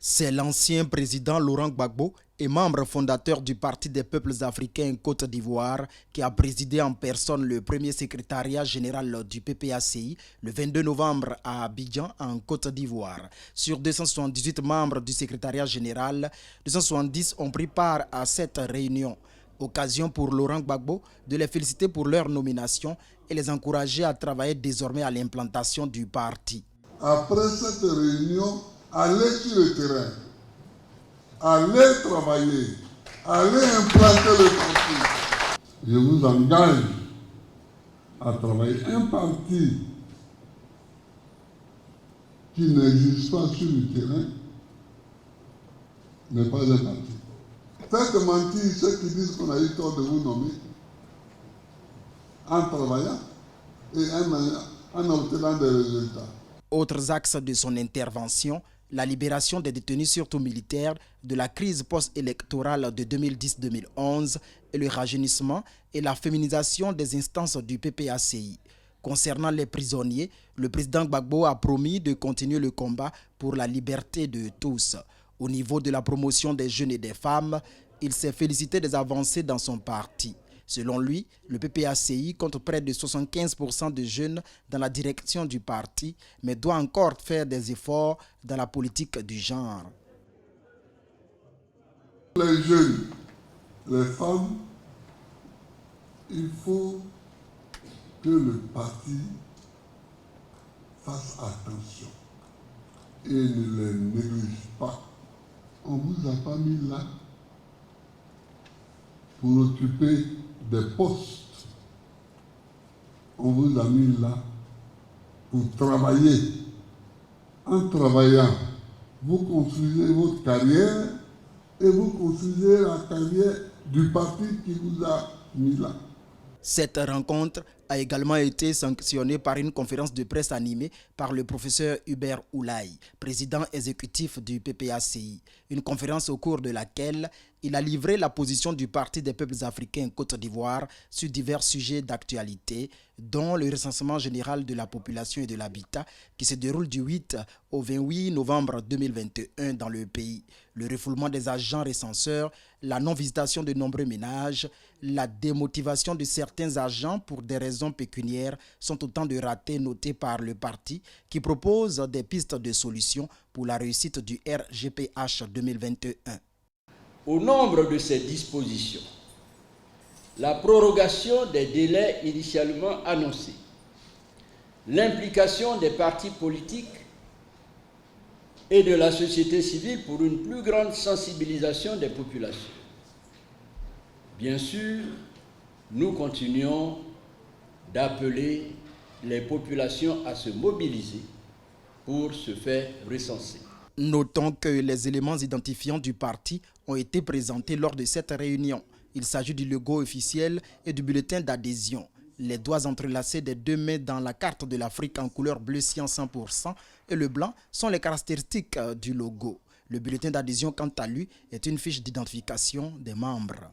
C'est l'ancien président Laurent Gbagbo et membre fondateur du Parti des peuples africains Côte d'Ivoire qui a présidé en personne le premier secrétariat général du PPACI le 22 novembre à Abidjan en Côte d'Ivoire. Sur 278 membres du secrétariat général, 270 ont pris part à cette réunion. Occasion pour Laurent Gbagbo de les féliciter pour leur nomination et les encourager à travailler désormais à l'implantation du parti. Après cette réunion, allez sur le terrain, allez travailler, allez implanter le parti. Je vous engage à travailler. Un parti qui n'existe pas sur le terrain n'est pas un parti. Faites mentir ceux qui disent qu'on a eu tort de vous nommer en travaillant et en obtenant des résultats. Autres axes de son intervention, la libération des détenus surtout militaires de la crise post-électorale de 2010-2011 et le rajeunissement et la féminisation des instances du PPACI. Concernant les prisonniers, le président Gbagbo a promis de continuer le combat pour la liberté de tous. Au niveau de la promotion des jeunes et des femmes, il s'est félicité des avancées dans son parti. Selon lui, le PPACI compte près de 75% de jeunes dans la direction du parti, mais doit encore faire des efforts dans la politique du genre. Les jeunes, les femmes, il faut que le parti fasse attention et ne les néglige pas. On ne vous a pas mis là pour occuper des postes. On vous a mis là pour travailler. En travaillant, vous construisez votre carrière et vous construisez la carrière du parti qui vous a mis là. Cette rencontre a également été sanctionnée par une conférence de presse animée par le professeur Hubert Oulaye, président exécutif du PPACI. Une conférence au cours de laquelle il a livré la position du Parti des peuples africains Côte d'Ivoire sur divers sujets d'actualité, dont le recensement général de la population et de l'habitat qui se déroule du 8 au 28 novembre 2021 dans le pays, le refoulement des agents recenseurs, la non-visitation de nombreux ménages, la démotivation de certains agents pour des raisons pécuniaires sont autant de ratés notés par le parti qui propose des pistes de solutions pour la réussite du RGPH 2021. Au nombre de ces dispositions, la prorogation des délais initialement annoncés, l'implication des partis politiques et de la société civile pour une plus grande sensibilisation des populations. Bien sûr, nous continuons d'appeler les populations à se mobiliser pour se faire recenser. Notons que les éléments identifiants du parti ont été présentés lors de cette réunion. Il s'agit du logo officiel et du bulletin d'adhésion. Les doigts entrelacés des deux mains dans la carte de l'Afrique en couleur bleu cyan 100% et le blanc sont les caractéristiques du logo. Le bulletin d'adhésion, quant à lui, est une fiche d'identification des membres.